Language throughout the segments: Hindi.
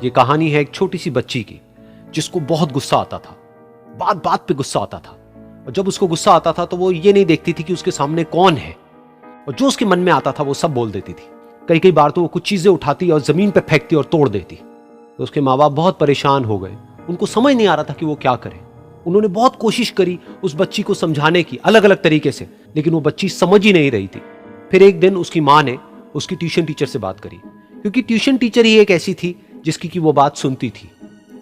ये कहानी है एक छोटी सी बच्ची की जिसको बहुत गुस्सा आता था, बात बात पे गुस्सा आता था। और जब उसको गुस्सा आता था तो वो ये नहीं देखती थी कि उसके सामने कौन है, और जो उसके मन में आता था वो सब बोल देती थी। कई कई बार तो वो कुछ चीजें उठाती और जमीन पे फेंकती और तोड़ देती। तो उसके माँ बाप बहुत परेशान हो गए, उनको समझ नहीं आ रहा था कि वो क्या करें। उन्होंने बहुत कोशिश करी उस बच्ची को समझाने की अलग अलग तरीके से, लेकिन वो बच्ची समझ ही नहीं रही थी। फिर एक दिन उसकी माँ ने उसकी ट्यूशन टीचर से बात करी, क्योंकि ट्यूशन टीचर ही एक ऐसी थी जिसकी कि वो बात सुनती थी।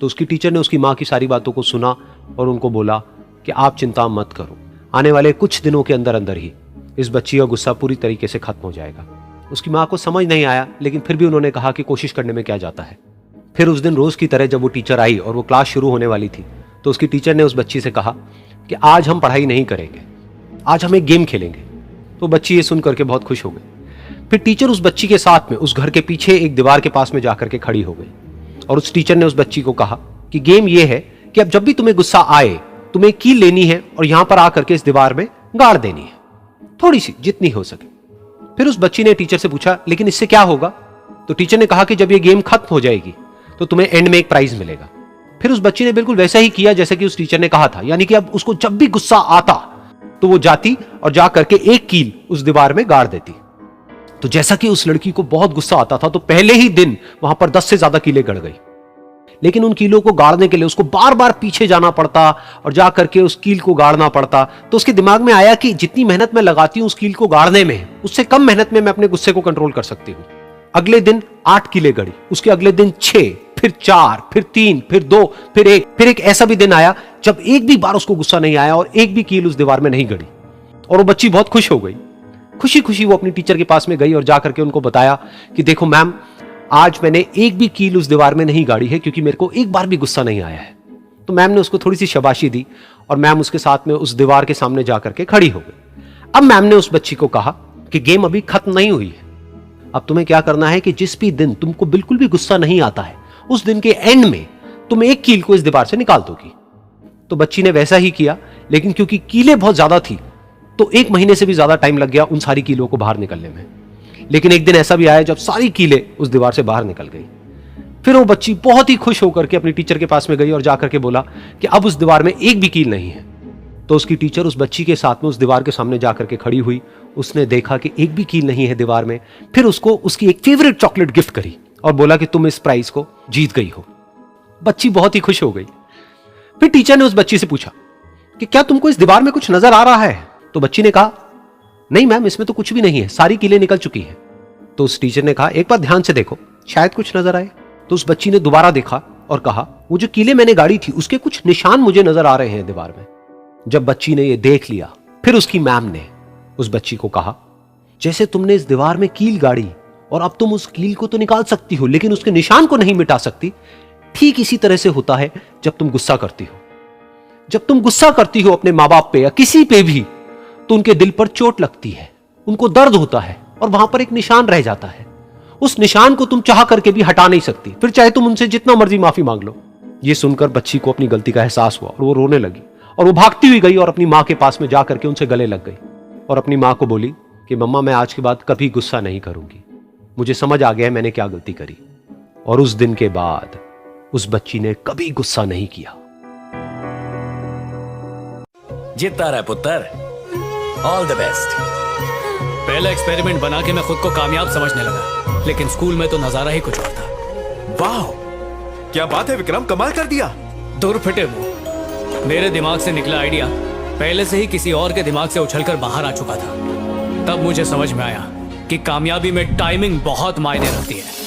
तो उसकी टीचर ने उसकी माँ की सारी बातों को सुना और उनको बोला कि आप चिंता मत करो, आने वाले कुछ दिनों के अंदर अंदर ही इस बच्ची का गुस्सा पूरी तरीके से खत्म हो जाएगा। उसकी माँ को समझ नहीं आया, लेकिन फिर भी उन्होंने कहा कि कोशिश करने में क्या जाता है। फिर उस दिन रोज की तरह जब वो टीचर आई और वो क्लास शुरू होने वाली थी, तो उसकी टीचर ने उस बच्ची से कहा कि आज हम पढ़ाई नहीं करेंगे, आज हम एक गेम खेलेंगे। तो बच्ची ये सुन करके बहुत खुश हो गई। फिर टीचर उस बच्ची के साथ में उस घर के पीछे एक दीवार के पास में जाकर के खड़ी हो गई और उस टीचर ने उस बच्ची को कहा कि गेम ये है कि अब जब भी तुम्हें गुस्सा आए, तुम्हें एक कील लेनी है और यहां पर आकर के इस दीवार में गाड़ देनी है, थोड़ी सी, जितनी हो सके। फिर उस बच्ची ने टीचर से पूछा, लेकिन इससे क्या होगा? तो टीचर ने कहा कि जब ये गेम खत्म हो जाएगी तो तुम्हें एंड में एक प्राइज मिलेगा। फिर उस बच्ची ने बिल्कुल वैसा ही किया जैसे कि उस टीचर ने कहा था, यानी कि अब उसको जब भी गुस्सा आता तो वो जाती और जा करके एक कील उस दीवार में गाड़ देती। तो जैसा कि उस लड़की को बहुत गुस्सा आता था, तो पहले ही दिन वहां पर 10 से ज्यादा कीलें गड़ गई। लेकिन उन कीलों को गाड़ने के लिए उसको बार बार पीछे जाना पड़ता और जा करके उस कील को गाड़ना पड़ता। तो उसके दिमाग में आया कि जितनी मेहनत मैं लगाती हूं उस कील को गाड़ने में, उससे कम मेहनत में मैं अपने गुस्से को कंट्रोल कर सकती हूं। अगले दिन 8 कीलें गड़ी, उसके अगले दिन 6, फिर 4, फिर 3, फिर 2, फिर 1। फिर एक ऐसा भी दिन आया जब एक भी बार उसको गुस्सा नहीं आया और एक भी कील उस दीवार में नहीं गड़ी, और वो बच्ची बहुत खुश हो गई। खुशी खुशी वो अपनी टीचर के पास में गई और जाकर के उनको बताया कि देखो मैम, आज मैंने एक भी कील उस दीवार में नहीं गाड़ी है क्योंकि मेरे को एक बार भी गुस्सा नहीं आया है। तो मैम ने उसको थोड़ी सी शाबाशी दी और मैम उसके साथ में उस दीवार के सामने जाकर के खड़ी हो गई। अब मैम ने उस बच्ची को कहा कि गेम अभी खत्म नहीं हुई है, अब तुम्हें क्या करना है कि जिस भी दिन तुमको बिल्कुल भी गुस्सा नहीं आता है, उस दिन के एंड में तुम एक कील को इस दीवार से निकाल दोगी। तो बच्ची ने वैसा ही किया, लेकिन क्योंकि कीलें बहुत ज्यादा थी तो 1 महीने से भी ज्यादा टाइम लग गया उन सारी कीलों को बाहर निकलने में। लेकिन एक दिन ऐसा भी आया जब सारी कीलें उस दीवार से बाहर निकल गई। फिर वो बच्ची बहुत ही खुश होकर के अपनी टीचर के पास में गई और जाकर के बोला कि अब उस दीवार में एक भी कील नहीं है। तो उसकी टीचर उस बच्ची के साथ में उस दीवार के सामने जाकर के खड़ी हुई। उसने देखा कि एक भी कील नहीं है दीवार में। फिर उसको उसकी एक फेवरेट चॉकलेट गिफ्ट करी और बोला कि तुम इस प्राइज को जीत गई हो। बच्ची बहुत ही खुश हो गई। फिर टीचर ने उस बच्ची से पूछा कि क्या तुमको इस दीवार में कुछ नजर आ रहा है? तो बच्ची ने कहा, नहीं मैम, इसमें तो कुछ भी नहीं है, सारी कीलें निकल चुकी हैं। तो उस टीचर ने कहा, एक बार ध्यान से देखो, शायद कुछ नजर आए। तो उस बच्ची ने दोबारा देखा और कहा, वो जो कीलें मैंने गाड़ी थी उसके कुछ निशान मुझे नजर आ रहे हैं दीवार में। जब बच्ची ने ये देख लिया, फिर उसकी मैम ने उस बच्ची को कहा, जैसे तुमने इस दीवार में कील गाड़ी और अब तुम उस कील को तो निकाल सकती हो लेकिन उसके निशान को नहीं मिटा सकती, ठीक इसी तरह से होता है जब तुम गुस्सा करती हो। जब तुम गुस्सा करती हो अपने माँ बाप पे या किसी पे भी, तो उनके दिल पर चोट लगती है, उनको दर्द होता है और वहां पर एक निशान रह जाता है। उस निशान को तुम चाह करके भी हटा नहीं सकती, फिर चाहे तुम उनसे जितना मर्जी माफी मांग लो। ये सुनकर बच्ची को अपनी गलती का एहसास हुआ और वो रोने लगी और वो भागती हुई गई और अपनी माँ के पास में जाकर के उनसे गले लग गई और अपनी माँ को बोली कि मम्मा, मैं आज के बाद कभी गुस्सा नहीं करूंगी, मुझे समझ आ गया है मैंने क्या गलती करी। और उस दिन के बाद उस बच्ची ने कभी गुस्सा नहीं किया। जीतता रहा पुत्र, ऑल द बेस्ट। पहला एक्सपेरिमेंट बना के मैं खुद को कामयाब समझने लगा, लेकिन स्कूल में तो नजारा ही कुछ और था। वाह, क्या बात है विक्रम, कमाल कर दिया। दूर फिटे मुंह, मेरे दिमाग से निकला आइडिया पहले से ही किसी और के दिमाग से उछलकर बाहर आ चुका था। तब मुझे समझ में आया कि कामयाबी में टाइमिंग बहुत मायने रखती है।